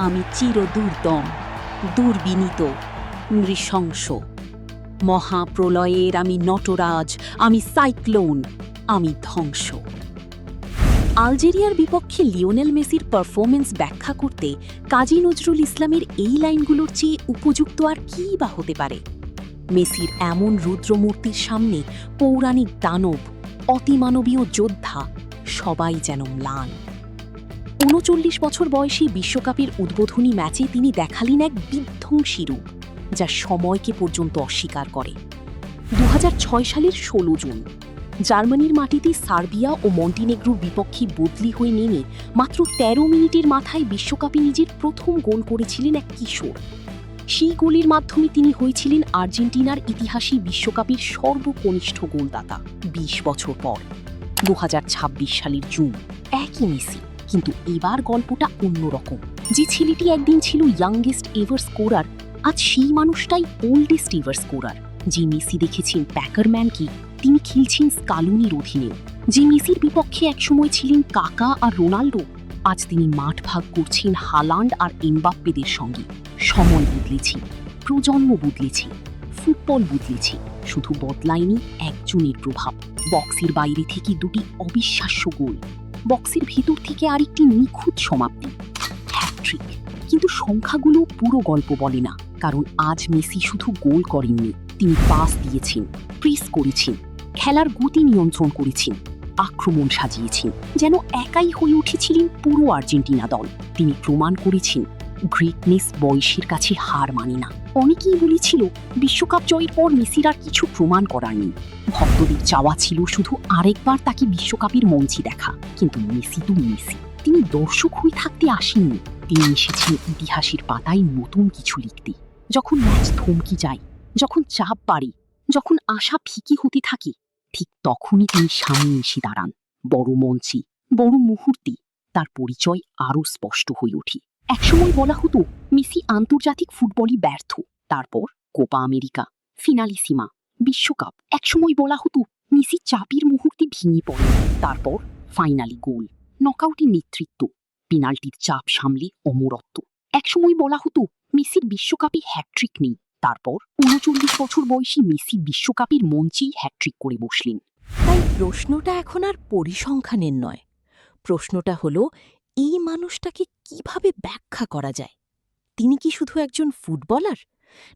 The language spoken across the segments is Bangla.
আমি চিরদুর্দম, দুর্বিনীত, নৃশংস। মহাপ্রলয়ের আমি নটরাজ, আমি সাইক্লোন, আমি ধ্বংস। আলজেরিয়ার বিপক্ষে লিওনেল মেসির পারফরমেন্স ব্যাখ্যা করতে কাজী নজরুল ইসলামের এই লাইনগুলোর চেয়ে উপযুক্ত আর কীই বা হতে পারে? মেসির এমন রুদ্রমূর্তির সামনে পৌরাণিক দানব, অতিমানবীয় যোদ্ধা সবাই যেন ম্লান। ৩৯ বছর বয়সী বিশ্বকাপের উদ্বোধনী ম্যাচে তিনি দেখালেন এক বিধ্বংসী রূপ, যা সময়কে পর্যন্ত অস্বীকার করে। ২০০৬ সালের ১৬ জুন জার্মানির মাটিতে সার্বিয়া ও মন্টিনেগ্রোর বিপক্ষে বদলি হয়ে নেমে মাত্র ১৩ মিনিটের মাথায় বিশ্বকাপে নিজের প্রথম গোল করেছিলেন এক কিশোর। সেই গোলের মাধ্যমে তিনি হয়েছিলেন আর্জেন্টিনার ইতিহাসে বিশ্বকাপের সর্বকনিষ্ঠ গোলদাতা। ২০ বছর পর ২০২৬ সালের জুন একই মেসি, কিন্তু এবার গল্পটা অন্যরকম। যে ছেলেটি একদিন ছিল ইয়াংগেস্ট এভার স্কোরার, আজ সেই মানুষটাই ওল্ডেস্ট এভার স্কোরার। যে মেসি দেখেছেন প্যাকারম্যানকে, তিনি খেলছেন স্কালুনির অধীনে। যে মেসির বিপক্ষে একসময় ছিলেন কাকা আর রোনাল্ডো, আজ তিনি মাঠ ভাগ করছেন হালান্ড আর এমবাপ্পেদের সঙ্গে। সময় বদলেছে, প্রজন্ম বদলেছে, ফুটবল বদলেছে, শুধু বদলায়নি একজনের প্রভাব। বক্সের বাইরে থেকে দুটি অবিশ্বাস্য গোল, বক্সের ভিতর থেকে আরেকটি নিখুঁত সমাপ্তি, হ্যাটট্রিক। কিন্তু সংখ্যাগুলো পুরো গল্প বলে না, কারণ আজ মেসি শুধু গোল করেননি, তিনি পাস দিয়েছেন, প্রেস করেছেন, খেলার গতি নিয়ন্ত্রণ করেছেন, আক্রমণ সাজিয়েছেন, যেন একাই হয়ে উঠেছিলেন পুরো আর্জেন্টিনা দল। তিনি প্রমাণ করেছেন গ্রেটনেস বয়সের কাছে হার মানে না। অনেকেই বলেছিল বিশ্বকাপ জয়ের পর মেসির আর কিছু প্রমাণ করার নেই। ভক্তদের চাওয়া ছিল শুধু আরেকবার তাকে বিশ্বকাপের মঞ্চে দেখা। কিন্তু মেসি তো মেসি, তিনি দর্শক হয়ে থাকতে আসেননি, তিনি এসেছেন ইতিহাসের পাতায় নতুন কিছু লিখতে। যখন ম্যাচ থমকে যায়, যখন চাপ বাড়ে, যখন আশা ফিকে হতে থাকে, ঠিক তখনই তিনি সামনে এসে দাঁড়ান। বড় মঞ্চে, বড় মুহূর্তে তার পরিচয় আরও স্পষ্ট হয়ে ওঠে। একসময় বলা হতো মেসি আন্তর্জাতিক ফুটবলই ব্যর্থ, তারপর কোপা আমেরিকা, ফিনালিসিমা, বিশ্বকাপ। একসময় বলা হতো মেসি চাপের মুহূর্তে ভেঙে পড়ে, তারপর ফাইনালি গোল, নকআউটের নেতৃত্ব, পেনাল্টির চাপ সামলে অমরত্ব। একসময় বলা হতো মেসির বিশ্বকাপে হ্যাটট্রিক নেই, তারপর ৩৯ বছর বয়সী মেসি বিশ্বকাপের মঞ্চেই হ্যাটট্রিক করে বসলেন। তাই প্রশ্নটা এখন আর পরিসংখ্যানের নয়, প্রশ্নটা হলো এই মানুষটাকে কিভাবে ব্যাখ্যা করা যায়। তিনি কি শুধু একজন ফুটবলার,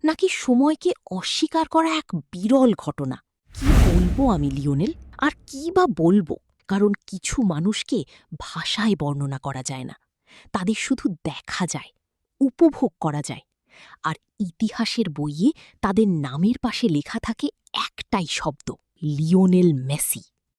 নাকি সময়কে অস্বীকার করা এক বিরল ঘটনা? কি বলবো আমি লিওনেল, আর কি বা বলবো, কারণ কিছু মানুষকে ভাষায় বর্ণনা করা যায় না, তাদের শুধু দেখা যায়, উপভোগ করা যায়। আর ইতিহাসের বইয়ে তাদের নামের পাশে লেখা থাকে একটাই শব্দ, লিওনেল মেসি।